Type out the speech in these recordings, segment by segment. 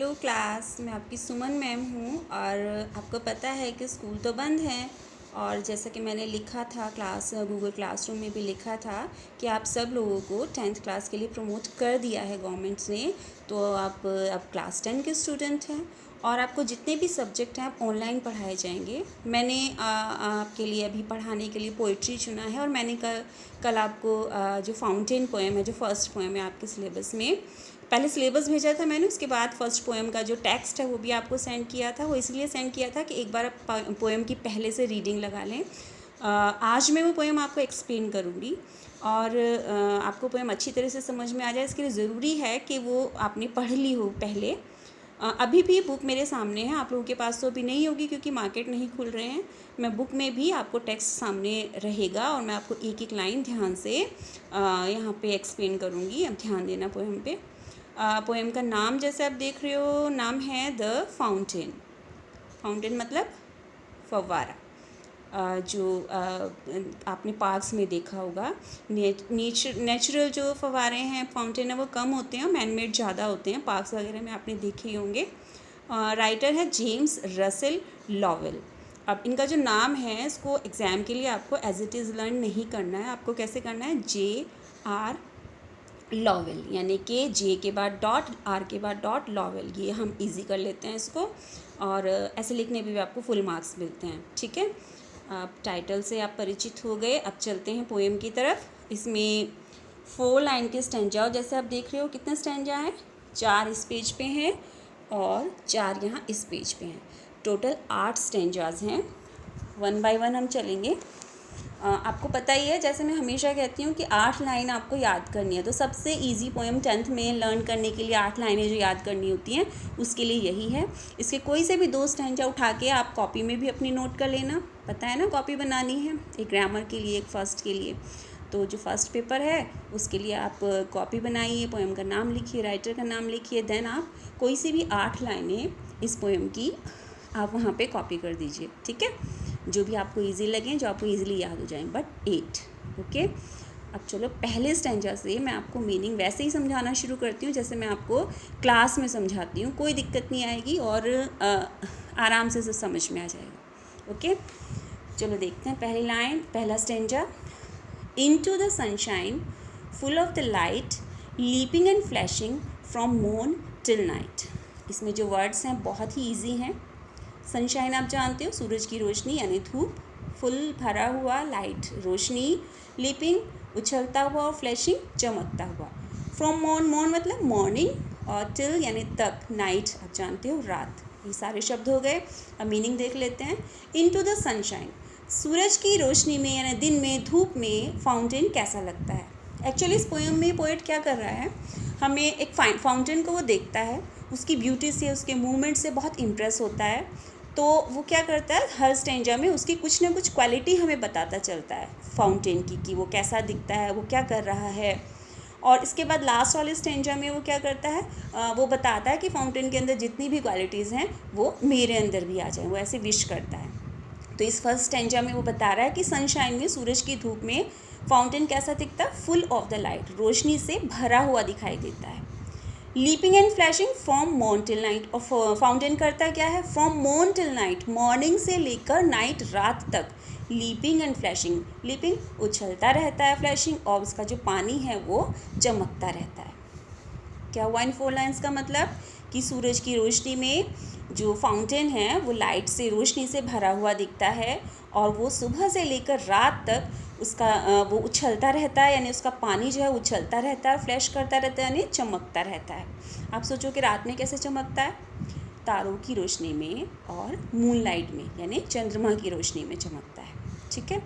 Hello class, मैं आपकी सुमन ma'am हूँ। और आपको पता है कि स्कूल तो बंद हैं और जैसा कि मैंने लिखा था गूगल क्लासरूम में भी लिखा था कि आप सब लोगों को 10th क्लास के लिए प्रमोट कर दिया है गवर्नमेंट ने। तो आप अब क्लास 10 के स्टूडेंट हैं और आपको जितने भी सब्जेक्ट हैं आप ऑनलाइन पढ़ाए जाएंगे। मैंने आपके लिए अभी पढ़ाने के लिए पोइट्री चुना है और मैंने कल आपको जो फाउंटेन पोएम है, जो फर्स्ट पोएम है आपके सिलेबस में, पहले सिलेबस भेजा था मैंने, उसके बाद फर्स्ट पोएम का जो टेक्स्ट है वो भी आपको सेंड किया था। वो इसलिए सेंड किया था कि एक बार आप पोएम की पहले से रीडिंग लगा लें। आज मैं वो पोएम आपको एक्सप्लेन करूँगी और आपको पोएम अच्छी तरह से समझ में आ जाए, इसके लिए ज़रूरी है कि वो आपने पढ़ ली हो पहले। अभी भी बुक मेरे सामने है, आप लोगों के पास तो अभी नहीं होगी क्योंकि मार्केट नहीं खुल रहे हैं। मैं बुक में भी आपको टेक्स्ट सामने रहेगा और मैं आपको एक एक लाइन ध्यान से यहाँ पे एक्सप्लेन करूँगी। अब ध्यान देना पोएम पे। पोएम का नाम जैसे आप देख रहे हो, नाम है द फाउंटेन। फाउंटेन मतलब फव्वारा। जो आपने पार्क्स में देखा होगा, नेचुरल जो फव्वारे हैं, फाउंटेन है, वो कम होते हैं, मैन मेड ज़्यादा होते हैं। पार्क्स वगैरह में आपने देखे ही होंगे। राइटर है जेम्स रसेल लॉवेल। अब इनका जो नाम है, इसको एग्ज़ाम के लिए आपको एज इट इज़ लर्न नहीं करना है। आपको कैसे करना है, JR लॉवेल, यानी कि जे के बाद डॉट, आर के बाद डॉट, लॉवेल। ये हम इजी कर लेते हैं इसको और ऐसे लिखने पे भी आपको फुल मार्क्स मिलते हैं। ठीक है, आप टाइटल से आप परिचित हो गए। अब चलते हैं पोएम की तरफ। इसमें 4 लाइन के स्टैंजा, जैसे आप देख रहे हो कितने स्टैंजा हैं, 4 इस पेज पे हैं और 4 यहाँ इस पेज पे हैं। टोटल 8 स्टैंजाज हैं। 1 बाय 1 हम चलेंगे। आपको पता ही है, जैसे मैं हमेशा कहती हूँ कि 8 लाइन आपको याद करनी है। तो सबसे इजी पोएम 10th में लर्न करने के लिए 8 लाइनें जो याद करनी होती हैं, उसके लिए यही है। इसके कोई से भी 2 स्टैंजा उठा के आप कॉपी में भी अपनी नोट कर लेना। पता है ना, कॉपी बनानी है, एक ग्रामर के लिए, एक फर्स्ट के लिए। तो जो फर्स्ट पेपर है उसके लिए आप कॉपी बनाइए, पोएम का नाम लिखिए, राइटर का नाम लिखिए, देन आप कोई सी भी 8 लाइनें इस पोएम की आप वहाँ पे कॉपी कर दीजिए। ठीक है, जो भी आपको इजी लगे, जो आपको इजीली याद हो जाएं, बट 8। ओके, अब चलो पहले स्टैंजा से मैं आपको मीनिंग वैसे ही समझाना शुरू करती हूँ जैसे मैं आपको क्लास में समझाती हूँ। कोई दिक्कत नहीं आएगी और आराम से समझ में आ जाएगा। ओके, चलो देखते हैं पहली लाइन, पहला stanza. Into the sunshine full of the light, leaping and flashing from morn till night. इसमें जो वर्ड्स हैं बहुत ही ईजी हैं। सनशाइन आप जानते हो, सूरज की रोशनी यानी धूप, फुल भरा हुआ, लाइट रोशनी, लीपिंग उछलता हुआ और फ्लैशिंग चमकता हुआ। फ्रॉम मॉर्न, मॉर्न मतलब मॉर्निंग, और टिल यानी तक, नाइट आप जानते हो रात। ये सारे शब्द हो गए। अब मीनिंग देख लेते हैं। इनटू द सनशाइन, सूरज की रोशनी में यानी दिन में, धूप में फाउंटेन कैसा लगता है। एक्चुअली इस पोएम में पोएट क्या कर रहा है, हमें एक फाउंटेन को वो देखता है, उसकी ब्यूटी से, उसके मूवमेंट से बहुत इम्प्रेस होता है। तो वो क्या करता है, हर स्टैंजा में उसकी कुछ ना कुछ क्वालिटी हमें बताता चलता है फाउंटेन की, कि वो कैसा दिखता है, वो क्या कर रहा है। और इसके बाद लास्ट वाले स्टैंजा में वो क्या करता है, वो बताता है कि फाउंटेन के अंदर जितनी भी क्वालिटीज़ हैं वो मेरे अंदर भी आ जाए, वो ऐसे विश करता है। तो इस फर्स्ट स्टैंजा में वो बता रहा है कि सनशाइन में, सूरज की धूप में फाउंटेन कैसा दिखता है, फुल ऑफ द लाइट, रोशनी से भरा हुआ दिखाई देता है। Leaping and flashing from morn till night, और फाउंटेन करता क्या है, from morn till night, morning से लेकर नाइट, रात तक। लीपिंग एंड फ्लैशिंग, लीपिंग उछलता रहता है, फ्लैशिंग और उसका जो पानी है वो चमकता रहता है। क्या हुआ इन 4 लाइन्स का मतलब, कि सूरज की रोशनी में जो फाउंटेन है वो लाइट से, रोशनी से भरा हुआ दिखता है और वो सुबह से लेकर रात तक उसका वो उछलता रहता है, यानी उसका पानी जो है उछलता रहता है, फ्लैश करता रहता है, यानी चमकता रहता है। आप सोचो कि रात में कैसे चमकता है, तारों की रोशनी में और मूनलाइट में, यानी चंद्रमा की रोशनी में चमकता है। ठीक है,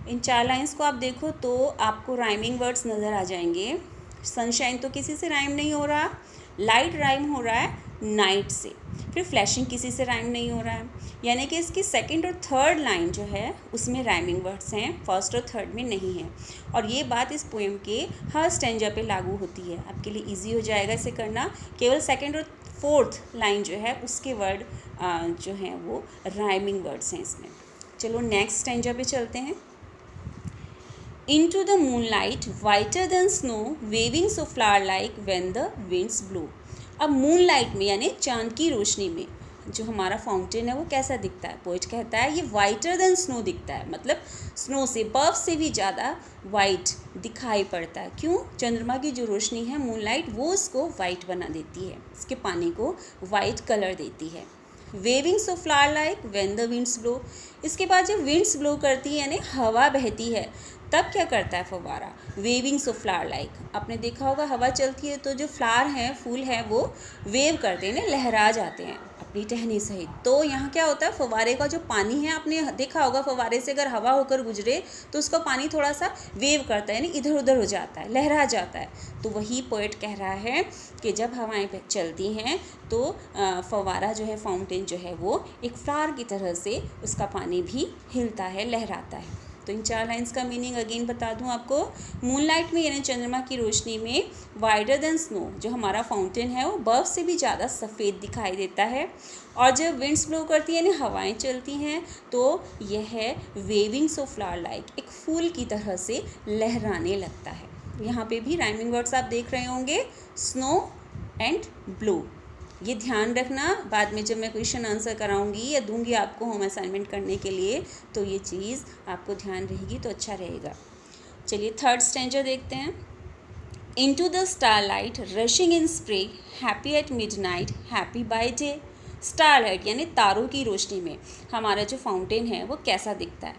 इन 4 लाइन्स को आप देखो तो आपको राइमिंग वर्ड्स नज़र आ जाएंगे। सनशाइन तो किसी से राइम नहीं हो रहा, लाइट राइम हो रहा है नाइट से, फिर फ्लैशिंग किसी से राइम नहीं हो रहा है, यानी कि इसकी सेकंड और थर्ड लाइन जो है उसमें राइमिंग वर्ड्स हैं, फर्स्ट और थर्ड में नहीं है। और ये बात इस पोएम के हर स्टैंजा पे लागू होती है। आपके लिए इजी हो जाएगा इसे करना। केवल सेकंड और फोर्थ लाइन जो है उसके वर्ड जो हैं वो राइमिंग वर्ड्स हैं इसमें। चलो नेक्स्ट स्टैंजा पे चलते हैं। Into the moonlight, whiter than snow, waving so flower-like when the winds blow. अब मूनलाइट में यानी चांद की रोशनी में जो हमारा फाउंटेन है वो कैसा दिखता है? पोएट कहता है ये वाइटर देन स्नो दिखता है, मतलब स्नो से, बर्फ से भी ज़्यादा वाइट दिखाई पड़ता है। क्यों? चंद्रमा की जो रोशनी है मूनलाइट वो उसको वाइट बना देती है, इसके पानी को वाइट कलर देती है। Wavings of flower like when the winds blow, इसके बाद जब विंड्स ब्लो करती है यानी हवा बहती है तब क्या करता है फव्वारा? वेविंग्स ऑफ फ्लावर लाइक, आपने देखा होगा हवा चलती है तो जो फ्लावर हैं, फूल हैं, वो वेव करते हैं, लहरा जाते हैं अपनी टहनी सहित। तो यहाँ क्या होता है, फव्वारे का जो पानी है, आपने देखा होगा फव्वारे से अगर हवा होकर गुजरे तो उसका पानी थोड़ा सा वेव करता है यानी इधर उधर हो जाता है, लहरा जाता है। तो वही पोएट कह रहा है कि जब हवाएं चलती हैं तो फव्वारा जो है, फाउंटेन जो है, वो एक फ्लावर की तरह से उसका पानी भी हिलता है, लहराता है। तो इन 4 लाइंस का मीनिंग अगेन बता दूं आपको। मूनलाइट में यानी चंद्रमा की रोशनी में वाइडर देन स्नो, जो हमारा फाउंटेन है वो बर्फ से भी ज़्यादा सफ़ेद दिखाई देता है। और जब विंड्स ब्लो करती है यानी हवाएं चलती हैं तो यह है वेविंग्स ऑफ फ्लावर लाइक, एक फूल की तरह से लहराने लगता है। यहाँ पे भी राइमिंग वर्ड्स आप देख रहे होंगे, स्नो एंड ब्लो। ये ध्यान रखना, बाद में जब मैं क्वेश्चन आंसर कराऊंगी या दूंगी आपको होम असाइनमेंट करने के लिए तो ये चीज़ आपको ध्यान रहेगी तो अच्छा रहेगा। चलिए थर्ड स्टैंजा देखते हैं। Into the starlight rushing in spray, happy at midnight, happy by day. Starlight यानी तारों की रोशनी में हमारा जो फाउंटेन है वो कैसा दिखता है?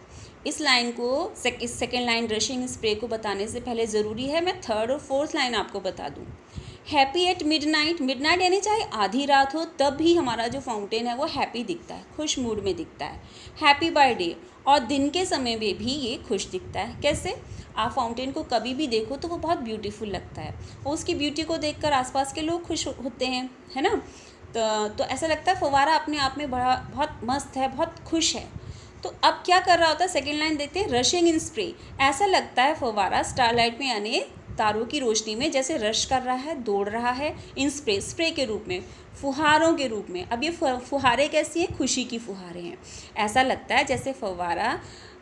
इस लाइन को, इस सेकेंड लाइन रशिंग स्प्रे को बताने से पहले ज़रूरी है मैं थर्ड और फोर्थ लाइन आपको बता दूँ। हैप्पी एट मिडनाइट, मिडनाइट यानी चाहे आधी रात हो तब भी हमारा जो फाउंटेन है वो हैप्पी दिखता है, खुश मूड में दिखता है। हैप्पी बाय डे, और दिन के समय में भी ये खुश दिखता है। कैसे? आप फाउंटेन को कभी भी देखो तो वो बहुत ब्यूटीफुल लगता है और उसकी ब्यूटी को देखकर आसपास के लोग खुश होते हैं, है ना। तो ऐसा लगता है फव्वारा अपने आप में बड़ा बहुत मस्त है, बहुत खुश है। तो अब क्या कर रहा होता है? सेकेंड लाइन देखते हैं, रशिंग इन स्प्रे। ऐसा लगता है फव्वारा स्टारलाइट में यानी तारों की रोशनी में जैसे रश कर रहा है, दौड़ रहा है, इन स्प्रे, स्प्रे के रूप में, फुहारों के रूप में। अब ये फुहारे कैसी हैं? खुशी की फुहारे हैं। ऐसा लगता है जैसे फव्वारा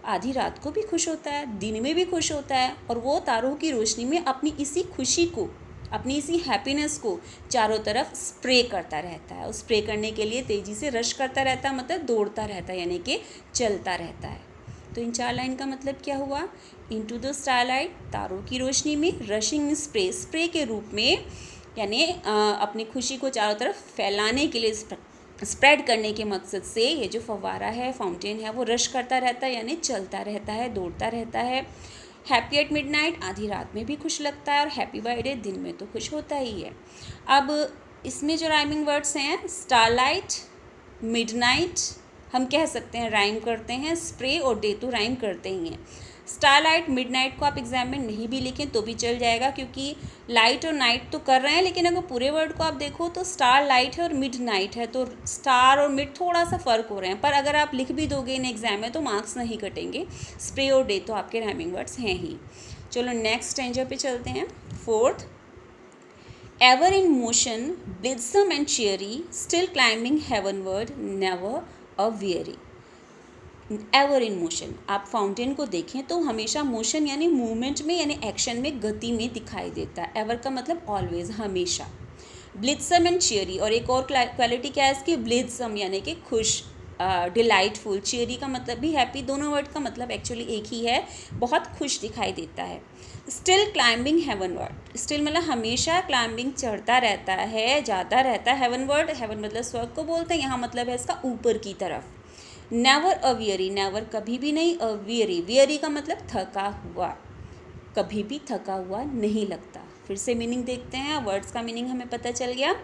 आधी रात को भी खुश होता है, दिन में भी खुश होता है और वो तारों की रोशनी में अपनी इसी खुशी को, अपनी इसी हैप्पीनेस को चारों तरफ स्प्रे करता रहता है। और स्प्रे करने के लिए तेज़ी से रश करता रहता है, मतलब दौड़ता रहता है यानी कि चलता रहता है। तो इन 4 लाइन का मतलब क्या हुआ? इनटू द स्टारलाइट, तारों की रोशनी में, रशिंग स्प्रे, स्प्रे के रूप में यानी अपनी खुशी को चारों तरफ फैलाने के लिए, स्प्रेड करने के मकसद से ये जो फव्वारा है, फाउंटेन है, वो रश करता रहता है यानी चलता रहता है, दौड़ता रहता है। हैप्पी एट मिडनाइट, आधी रात में भी खुश लगता है, और हैप्पी बाय डे, दिन में तो खुश होता ही है। अब इसमें जो राइमिंग वर्ड्स हैं, स्टारलाइट, मिडनाइट, हम कह सकते हैं राइम करते हैं, स्प्रे और डे तो राइम करते ही हैं। स्टारलाइट, मिडनाइट को आप एग्जाम में नहीं भी लिखें तो भी चल जाएगा, क्योंकि लाइट और नाइट तो कर रहे हैं, लेकिन अगर पूरे वर्ड को आप देखो तो स्टार लाइट है और मिड नाइट है, तो स्टार और मिड थोड़ा सा फ़र्क हो रहे हैं। पर अगर आप लिख भी दोगे इन एग्जाम में तो मार्क्स नहीं कटेंगे। स्प्रे और डे तो आपके राइमिंग वर्ड्स हैं ही। चलो नेक्स्ट स्टैंजा पे चलते हैं, fourth. Ever in motion, blithesome and cheery, still climbing heavenward, never a weary. Ever in motion, आप फाउंटेन को देखें तो हमेशा मोशन यानी मूवमेंट में यानी एक्शन में, गति में दिखाई देता है। एवर का मतलब ऑलवेज, हमेशा। ब्लिथसम एंड चेयरी, और एक और क्वालिटी क्या है इसकी? ब्लिथसम यानी कि खुश, डिलाइटफुल। चेयरी का मतलब भी हैप्पी, दोनों वर्ड का मतलब एक्चुअली एक ही है, बहुत खुश दिखाई देता है। स्टिल क्लाइंबिंग हेवनवर्ड, स्टिल मतलब हमेशा क्लाइंबिंग, चढ़ता रहता है, जाता रहता है। हेवनवर्ड, हेवन मतलब स्वर्ग को बोलते हैं, यहाँ मतलब है इसका ऊपर की तरफ। नेवर अ वियरी, नेवर कभी भी नहीं, अ वियरी, वियरी का मतलब थका हुआ, कभी भी थका हुआ नहीं लगता। फिर से मीनिंग देखते हैं, वर्ड्स का मीनिंग हमें पता चल गया।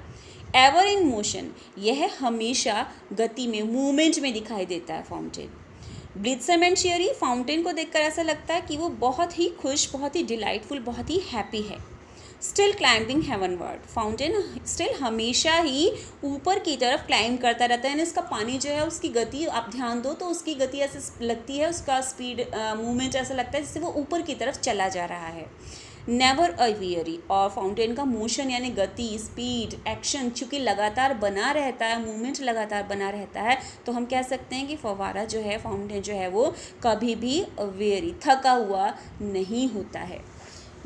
एवर इन मोशन, यह हमेशा गति में, मूवमेंट में दिखाई देता है फाउंटेन। ब्लिथसम एंड चेयरी, फाउंटेन को देखकर ऐसा लगता है कि वो बहुत ही खुश, बहुत ही डिलाइटफुल, बहुत ही हैप्पी है। स्टिल क्लाइंबिंग हेवनवर्ड, फाउंटेन स्टिल हमेशा ही ऊपर की तरफ क्लाइंब करता रहता है, यानी इसका पानी जो है उसकी गति आप ध्यान दो तो उसकी गति ऐसे लगती है, उसका स्पीड, मूवमेंट ऐसा लगता है जिससे वो ऊपर की तरफ चला जा रहा है। नेवर अ वियरी, और फाउंटेन का मोशन यानी गति, स्पीड, एक्शन चूँकि लगातार बना रहता है, मूवमेंट लगातार बना रहता है, तो हम कह सकते हैं कि फव्वारा जो है, फाउंटेन जो है, वो कभी भी वेरी, थका हुआ नहीं होता है।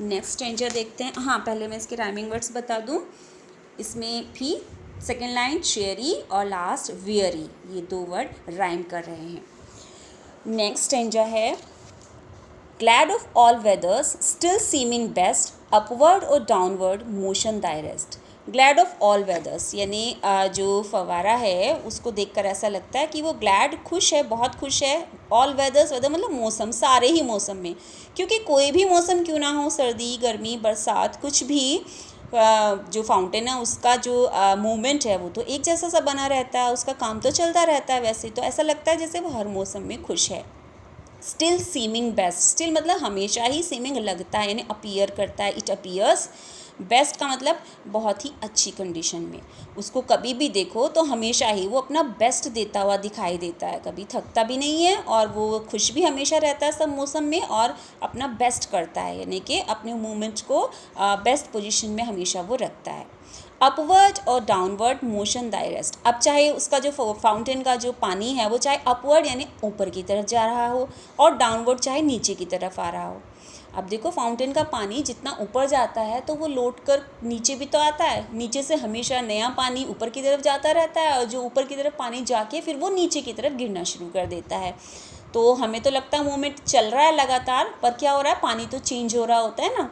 नेक्स्ट स्टैंजा देखते हैं। हाँ, पहले मैं इसके राइमिंग वर्ड्स बता दूँ। इसमें भी सेकेंड लाइन चेरी और लास्ट वेरी, ये 2 वर्ड राइम कर रहे हैं। नेक्स्ट स्टैंजा है, glad of all weathers still seeming best, upward और downward motion thy rest. Glad of all weathers यानी जो फवारा है उसको देखकर ऐसा लगता है कि वो ग्लैड खुश है, बहुत खुश है। ऑल वेदर्स, वेदर मतलब मौसम, सारे ही मौसम में, क्योंकि कोई भी मौसम क्यों ना हो, सर्दी, गर्मी, बरसात, कुछ भी, जो फाउंटेन है उसका जो मूवमेंट है वो तो एक जैसा सा बना रहता है, उसका काम तो चलता रहता है। वैसे तो ऐसा लगता है जैसे वो हर मौसम में खुश है। स्टिल सीमिंग बेस्ट, स्टिल मतलब हमेशा ही, सीमिंग लगता है यानी अपीयर करता है, इट अपीयर्स। बेस्ट का मतलब बहुत ही अच्छी कंडीशन में, उसको कभी भी देखो तो हमेशा ही वो अपना बेस्ट देता हुआ दिखाई देता है, कभी थकता भी नहीं है और वो खुश भी हमेशा रहता है सब मौसम में और अपना बेस्ट करता है, यानी कि अपने मूवमेंट को बेस्ट पोजीशन में हमेशा वो रखता है। अपवर्ड और डाउनवर्ड मोशन दाई रेस्ट, अब चाहे उसका जो फाउंटेन का जो पानी है वो चाहे अपवर्ड यानी ऊपर की तरफ जा रहा हो और डाउनवर्ड चाहे नीचे की तरफ आ रहा हो। अब देखो फाउंटेन का पानी जितना ऊपर जाता है तो वो लौट कर नीचे भी तो आता है, नीचे से हमेशा नया पानी ऊपर की तरफ जाता रहता है और जो ऊपर की तरफ पानी जाके फिर वो नीचे की तरफ गिरना शुरू कर देता है। तो हमें तो लगता है मूवमेंट चल रहा है लगातार, पर क्या हो रहा है, पानी तो चेंज हो रहा होता है ना।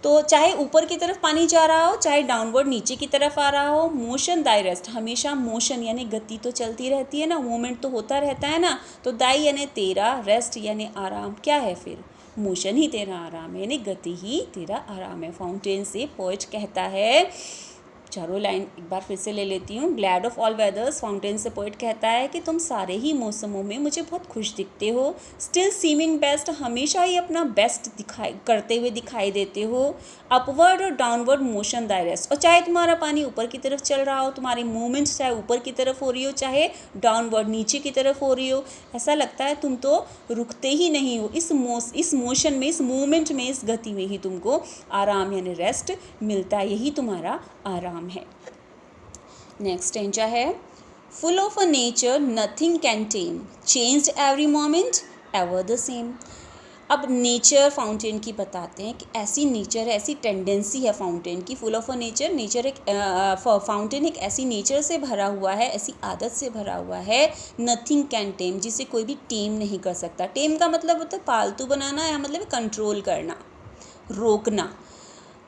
तो चाहे ऊपर की तरफ पानी जा रहा हो चाहे डाउनवर्ड नीचे की तरफ आ रहा हो, मोशन दाई रेस्ट, हमेशा मोशन यानी गति तो चलती रहती है ना, मूवमेंट तो होता रहता है ना। तो दाई यानी तेरा, रेस्ट यानी आराम, क्या है फिर, मोशन ही तेरा आराम है, यानी गति ही तेरा आराम है। फाउंटेन से पोएट कहता है, चारों लाइन एक बार फिर से ले लेती हूँ। ग्लैड ऑफ ऑल वेदर्स, फाउंटेन से पोइट कहता है कि तुम सारे ही मौसमों में मुझे बहुत खुश दिखते हो। स्टिल सीमिंग बेस्ट, हमेशा ही अपना बेस्ट करते हुए दिखाई देते हो। अपवर्ड और डाउनवर्ड मोशन दाई रेस्ट, और चाहे तुम्हारा पानी ऊपर की तरफ चल रहा हो, तुम्हारी मूवमेंट्स चाहे ऊपर की तरफ हो रही हो चाहे डाउनवर्ड नीचे की तरफ हो रही हो, ऐसा लगता है तुम तो रुकते ही नहीं हो। इस मोशन में, इस मूवमेंट में, इस गति में ही तुमको आराम यानी रेस्ट मिलता है, यही तुम्हारा आराम है। नेक्स्ट स्टेंजा है, full of a nature nothing can time, changed every moment ever the same. अब नेचर फाउंटेन की बताते हैं कि ऐसी नेचर है, ऐसी टेंडेंसी है फाउंटेन की। Full of a nature, nature एक फाउंटेन एक ऐसी नेचर से भरा हुआ है, ऐसी आदत से भरा हुआ है, नथिंग कैन टेम, जिसे कोई भी टेम नहीं कर सकता। टेम का मतलब होता है पालतू बनाना, या मतलब कंट्रोल करना, रोकना।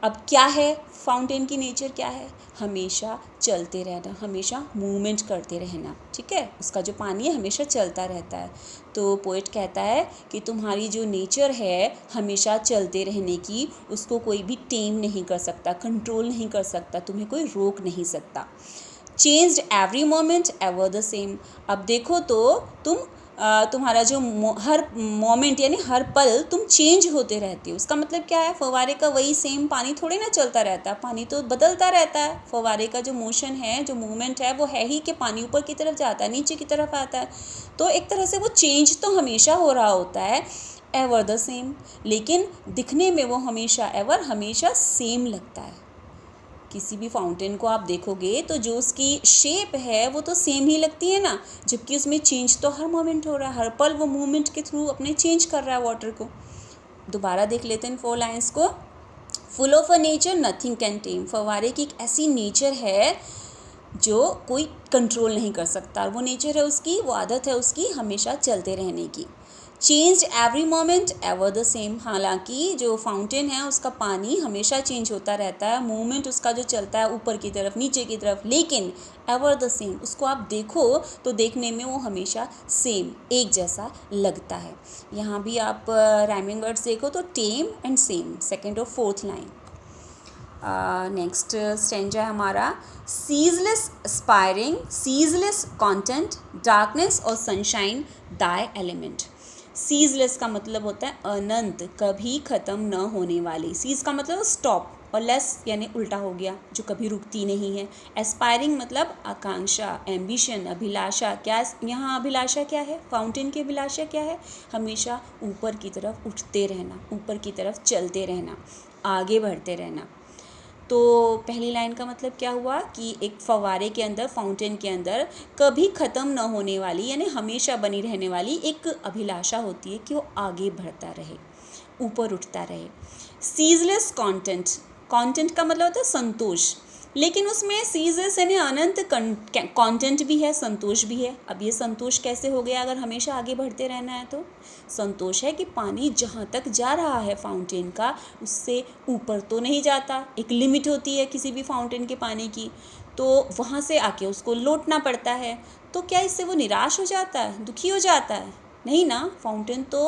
अब क्या है फाउंटेन की नेचर, क्या है, हमेशा चलते रहना, हमेशा मूवमेंट करते रहना, ठीक है। उसका जो पानी है हमेशा चलता रहता है। तो पोएट कहता है कि तुम्हारी जो नेचर है हमेशा चलते रहने की, उसको कोई भी टेम नहीं कर सकता, कंट्रोल नहीं कर सकता, तुम्हें कोई रोक नहीं सकता। Changed every moment ever the same, अब देखो तो तुम्हारा जो हर मोमेंट यानी हर पल तुम चेंज होते रहते हो। उसका मतलब क्या है, फव्वारे का वही सेम पानी थोड़ी ना चलता रहता है, पानी तो बदलता रहता है। फव्वारे का जो मोशन है, जो मूवमेंट है, वो है ही कि पानी ऊपर की तरफ जाता है, नीचे की तरफ आता है। तो एक तरह से वो चेंज तो हमेशा हो रहा होता है, एवर द सेम, लेकिन दिखने में वो हमेशा एवर, हमेशा सेम लगता है। किसी भी फाउंटेन को आप देखोगे तो जो उसकी शेप है वो तो सेम ही लगती है ना, जबकि उसमें चेंज तो हर मोमेंट हो रहा है, हर पल वो मूवमेंट के थ्रू अपने चेंज कर रहा है वाटर को। दोबारा देख लेते हैं 4 लाइन्स को। Full of a nature nothing can टेम, फव्वारे की एक ऐसी नेचर है जो कोई कंट्रोल नहीं कर सकता, वो नेचर है उसकी, वो आदत है उसकी हमेशा चलते रहने की। Changed every moment ever the same, हालांकि जो फाउंटेन है उसका पानी हमेशा चेंज होता रहता है, मूवमेंट उसका जो चलता है ऊपर की तरफ नीचे की तरफ, लेकिन एवर द सेम, उसको आप देखो तो देखने में वो हमेशा सेम, एक जैसा लगता है। यहाँ भी आप राइमिंग वर्ड्स देखो तो टेम एंड सेम, सेकेंड और फोर्थ लाइन। नेक्स्ट स्टेंजा है हमारा, ceaseless aspiring, ceaseless content, darkness और सनशाइन दाई एलिमेंट। सीजलेस का मतलब होता है अनंत, कभी ख़त्म न होने वाली। सीज का मतलब स्टॉप, और लेस यानी उल्टा हो गया, जो कभी रुकती नहीं है। एस्पायरिंग मतलब आकांक्षा, एम्बिशन, अभिलाषा। क्या यहाँ अभिलाषा क्या है, फाउंटेन की अभिलाषा क्या है, हमेशा ऊपर की तरफ उठते रहना, ऊपर की तरफ चलते रहना, आगे बढ़ते रहना। तो पहली लाइन का मतलब क्या हुआ कि एक फव्वारे के अंदर, फाउंटेन के अंदर कभी ख़त्म न होने वाली यानी हमेशा बनी रहने वाली एक अभिलाषा होती है कि वो आगे बढ़ता रहे, ऊपर उठता रहे। सीजलेस कंटेंट, कंटेंट का मतलब होता है संतोष, लेकिन उसमें सीजेस यानी अनंत कंटेंट भी है, संतोष भी है। अब ये संतोष कैसे हो गया अगर हमेशा आगे बढ़ते रहना है तो? संतोष है कि पानी जहाँ तक जा रहा है फाउंटेन का, उससे ऊपर तो नहीं जाता। एक लिमिट होती है किसी भी फाउंटेन के पानी की, तो वहाँ से आके उसको लौटना पड़ता है। तो क्या इससे वो निराश हो जाता है, दुखी हो जाता है? नहीं ना। फाउंटेन तो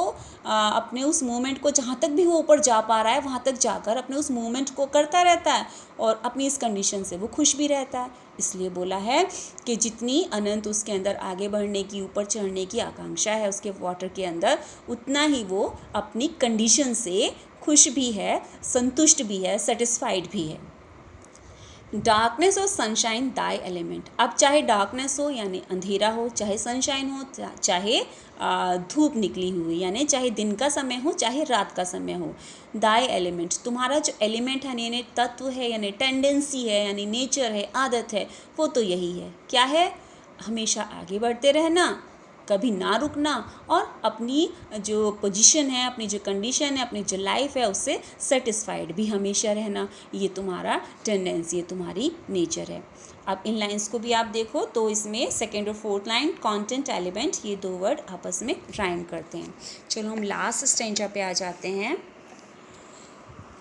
अपने उस मूवमेंट को, जहाँ तक भी वो ऊपर जा पा रहा है वहाँ तक जाकर अपने उस मूवमेंट को करता रहता है और अपनी इस कंडीशन से वो खुश भी रहता है। इसलिए बोला है कि जितनी अनंत उसके अंदर आगे बढ़ने की, ऊपर चढ़ने की आकांक्षा है उसके वाटर के अंदर, उतना ही वो अपनी कंडीशन से खुश भी है, संतुष्ट भी है, सेटिस्फाइड भी है। डार्कनेस और सनशाइन दाई एलिमेंट। अब चाहे डार्कनेस हो यानी अंधेरा हो, चाहे सनशाइन हो, चाहे धूप निकली हुई यानी चाहे दिन का समय हो, चाहे रात का समय हो, दाई एलिमेंट, तुम्हारा जो एलिमेंट है यानी तत्व है, यानी टेंडेंसी है, यानी नेचर है, आदत है, वो तो यही है। क्या है? हमेशा आगे बढ़ते रहना, कभी ना रुकना, और अपनी जो पोजीशन है, अपनी जो कंडीशन है, अपनी जो लाइफ है, उससे सेटिस्फाइड भी हमेशा रहना। ये तुम्हारा टेंडेंसी है, तुम्हारी नेचर है। अब इन लाइंस को भी आप देखो तो इसमें सेकेंड और फोर्थ लाइन कंटेंट एलिमेंट, ये दो वर्ड आपस में राइम करते हैं। चलो हम लास्ट स्टेंजा पे आ जाते हैं।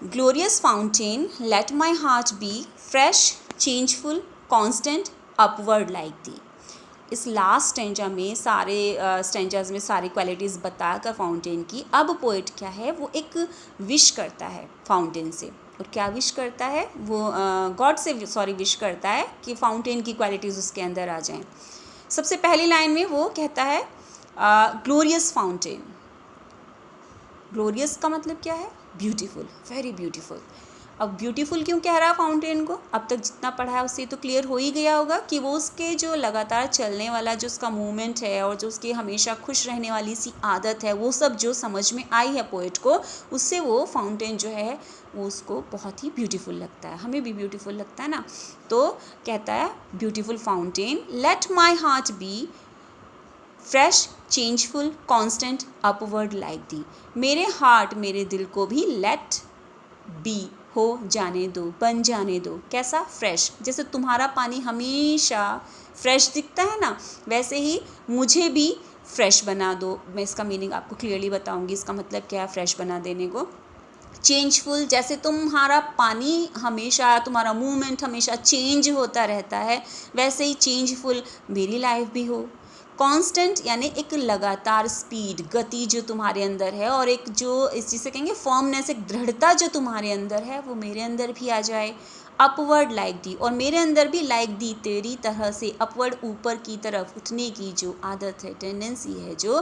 Glorious fountain, let my heart be fresh, changeful, constant, upward like thee. इस लास्ट स्टेंजा में सारे स्टेंजाज में सारी क्वालिटीज़ बताकर फाउंटेन की, अब पोइट क्या है, वो एक विश करता है फाउंटेन से। और क्या विश करता है? वो गॉड से विश करता है कि फाउंटेन की क्वालिटीज़ उसके अंदर आ जाएं। सबसे पहली लाइन में वो कहता है ग्लोरियस फाउंटेन। ग्लोरियस का मतलब क्या है? Beautiful, very beautiful. अब ब्यूटीफुल क्यों कह रहा है फाउंटेन को? अब तक जितना पढ़ा है उससे तो क्लियर हो ही गया होगा कि वो उसके जो लगातार चलने वाला जो उसका मूवमेंट है और जो उसकी हमेशा खुश रहने वाली सी आदत है, वो सब जो समझ में आई है पोएट को, उससे वो फाउंटेन जो है वो उसको बहुत ही ब्यूटीफुल लगता है। हमें भी ब्यूटीफुल लगता है ना। तो कहता है beautiful fountain, let my heart be fresh, changeful, constant, upward like thee. मेरे हार्ट, मेरे दिल को भी लेट बी, हो जाने दो, बन जाने दो। कैसा? फ्रेश। जैसे तुम्हारा पानी हमेशा फ्रेश दिखता है ना, वैसे ही मुझे भी फ्रेश बना दो। मैं इसका मीनिंग आपको क्लियरली बताऊंगी, इसका मतलब क्या है फ्रेश बना देने को। चेंजफुल, जैसे तुम्हारा पानी हमेशा, तुम्हारा मूवमेंट हमेशा चेंज होता रहता है, वैसे ही चेंजफुल मेरी लाइफ भी हो। कांस्टेंट यानी एक लगातार स्पीड, गति जो तुम्हारे अंदर है, और एक जो इस जिसे कहेंगे फर्मनेस, एक दृढ़ता जो तुम्हारे अंदर है, वो मेरे अंदर भी आ जाए। अपवर्ड लाइक दी, और मेरे अंदर भी लाइक दी, तेरी तरह से अपवर्ड, ऊपर की तरफ उठने की जो आदत है, टेंडेंसी है, जो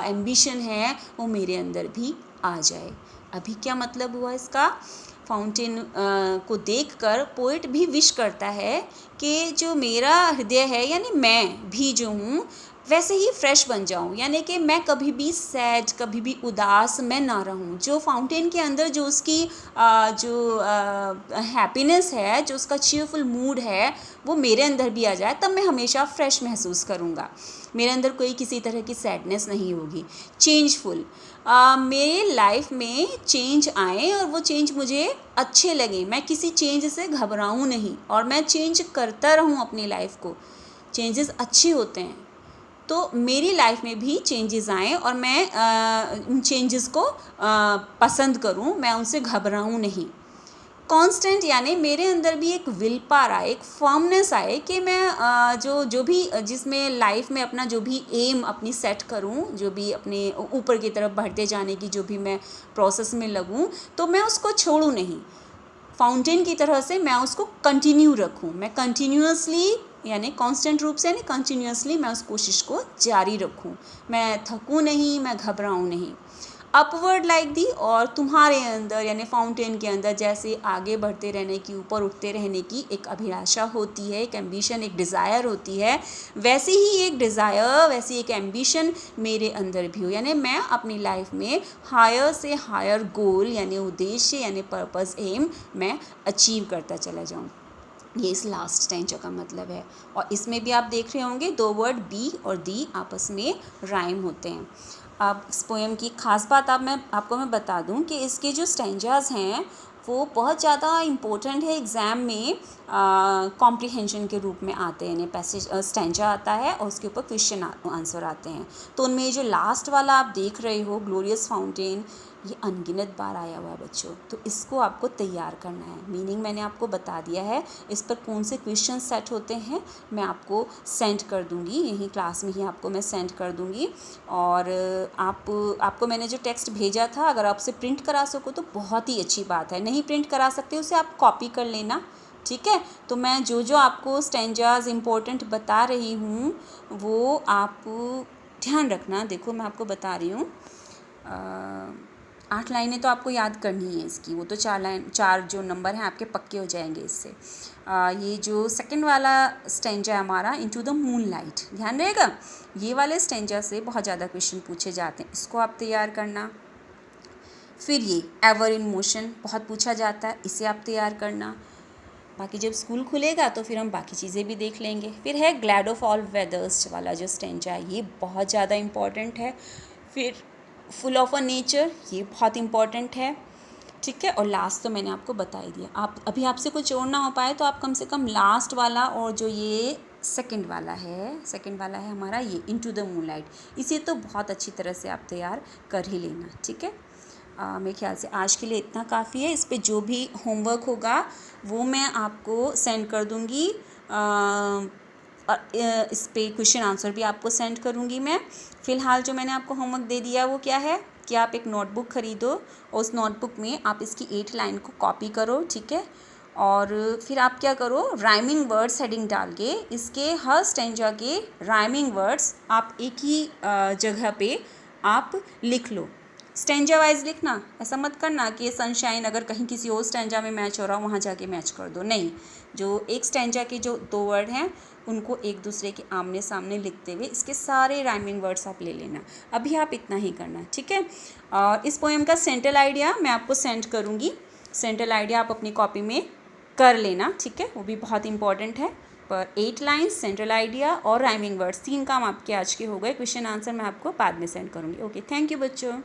एम्बिशन है, वो मेरे अंदर भी आ जाए। अभी क्या मतलब हुआ इसका? फाउंटेन को देखकर पोइट भी विश करता है कि जो मेरा हृदय है, यानी मैं भी जो हूँ वैसे ही फ्रेश बन जाऊँ, यानी कि मैं कभी भी सैड, कभी भी उदास मैं ना रहूँ। जो फाउंटेन के अंदर जो उसकी जो हैप्पीनेस है, जो उसका चीयरफुल मूड है, वो मेरे अंदर भी आ जाए, तब मैं हमेशा फ्रेश महसूस करूँगा। मेरे अंदर कोई किसी तरह की सैडनेस नहीं होगी। चेंजफुल, मेरे लाइफ में चेंज आए और वो चेंज मुझे अच्छे लगे, मैं किसी चेंज से घबराऊँ नहीं, और मैं चेंज करता रहूँ अपनी लाइफ को। चेंजेस अच्छे होते हैं, तो मेरी लाइफ में भी चेंजेस आएँ और मैं उन चेंजेस को पसंद करूँ, मैं उनसे घबराऊँ नहीं। कांस्टेंट यानी मेरे अंदर भी एक विल पावर आए, एक फर्मनेस आए कि मैं जो भी जिसमें लाइफ में अपना जो भी एम अपनी सेट करूं, जो भी अपने ऊपर की तरफ बढ़ते जाने की जो भी मैं प्रोसेस में लगूं, तो मैं उसको छोड़ूं नहीं। फाउंटेन की तरह से मैं उसको कंटिन्यू रखूं, मैं कंटिन्यूअसली यानी कांस्टेंट रूप से, यानी कंटिन्यूअसली मैं उस कोशिश को जारी रखूं, मैं थकूं नहीं, मैं घबराऊं नहीं। अपवर्ड लाइक दी, और तुम्हारे अंदर यानी फाउंटेन के अंदर जैसे आगे बढ़ते रहने की, ऊपर उठते रहने की एक अभिलाषा होती है, एक एम्बिशन, एक डिज़ायर होती है, वैसे ही एक डिज़ायर, वैसी एक एम्बिशन मेरे अंदर भी हो, यानी मैं अपनी लाइफ में हायर से हायर गोल यानी उद्देश्य यानी पर्पस, एम मैं अचीव करता चला जाऊँ। ये इस लास्ट स्टेंजा का मतलब है। और इसमें भी आप देख रहे होंगे दो वर्ड बी और दी आपस में राइम होते हैं। अब इस पोएम की ख़ास बात मैं आपको बता दूं कि इसके जो स्टेंजाज हैं वो बहुत ज़्यादा इम्पोर्टेंट है एग्ज़ाम में, कॉम्प्रिहेंशन के रूप में आते हैं। पैसेज स्टैंजा आता है और उसके ऊपर क्वेश्चन आंसर आते हैं। तो उनमें जो लास्ट वाला आप देख रहे हो, ग्लोरियस फाउंटेन, ये अनगिनत बार आया हुआ है बच्चों। तो इसको आपको तैयार करना है। मीनिंग मैंने आपको बता दिया है। इस पर कौन से क्वेश्चन सेट होते हैं मैं आपको सेंड कर दूंगी, यहीं क्लास में ही आपको मैं सेंड कर दूंगी। और आपको मैंने जो टेक्स्ट भेजा था, अगर आपसे प्रिंट करा सको तो बहुत ही अच्छी बात है। नहीं प्रिंट करा सकते उसे आप कॉपी कर लेना, ठीक है। तो मैं जो आपको स्टैंजाज इम्पोर्टेंट बता रही हूँ वो आप ध्यान रखना। देखो मैं आपको बता रही हूँ, 8 लाइनें तो आपको याद करनी है इसकी। वो तो 4 जो नंबर हैं आपके पक्के हो जाएंगे इससे। ये जो सेकंड वाला स्टैंजा है हमारा, इनटू द मून लाइट, ध्यान रहेगा। ये वाले स्टैंजा से बहुत ज़्यादा क्वेश्चन पूछे जाते हैं, इसको आप तैयार करना। फिर ये एवर इन मोशन बहुत पूछा जाता है, इसे आप तैयार करना। बाकी जब स्कूल खुलेगा तो फिर हम बाकी चीज़ें भी देख लेंगे। फिर है ग्लैड ऑफ ऑल वेदर्स वाला जो स्टैंजा है, ये बहुत ज़्यादा इम्पॉर्टेंट है। फिर फुल ऑफ अ नेचर, ये बहुत इम्पॉर्टेंट है, ठीक है। और लास्ट तो मैंने आपको बता ही दिया। आप अभी आपसे कुछ और ना हो पाए तो आप कम से कम लास्ट वाला और जो ये सेकंड वाला है हमारा ये इनटू द मूनलाइट, इसे तो बहुत अच्छी तरह से आप तैयार कर ही लेना, ठीक है। मेरे ख्याल से आज के लिए इतना काफ़ी है। इस पे जो भी होमवर्क होगा वो मैं आपको सेंड कर दूँगी। इस पे क्वेश्चन आंसर भी आपको सेंड करूँगी मैं। फ़िलहाल जो मैंने आपको होमवर्क दे दिया वो क्या है कि आप एक नोटबुक ख़रीदो और उस नोटबुक में आप इसकी 8 लाइन को कॉपी करो, ठीक है। और फिर आप क्या करो, राइमिंग वर्ड्स हेडिंग डाल के इसके हर स्टैंजा के राइमिंग वर्ड्स आप एक ही जगह पे आप लिख लो। स्टैंजा वाइज लिखना, ऐसा मत करना कि सनशाइन अगर कहीं किसी और स्टैंजा में मैच हो रहा हो वहाँ जाके मैच कर दो, नहीं। जो एक स्टैंजा के जो 2 वर्ड हैं उनको एक दूसरे के आमने सामने लिखते हुए इसके सारे राइमिंग वर्ड्स आप ले लेना। अभी आप इतना ही करना, ठीक है। और इस पोएम का सेंट्रल आइडिया मैं आपको सेंड करूँगी। सेंट्रल आइडिया आप अपनी कॉपी में कर लेना, ठीक है, वो भी बहुत इंपॉर्टेंट है। पर 8 लाइन्स, सेंट्रल आइडिया और राइमिंग वर्ड्स, 3 काम आपके आज के हो गए। क्वेश्चन आंसर मैं आपको बाद में सेंड करूँगी। ओके, थैंक यू बच्चों।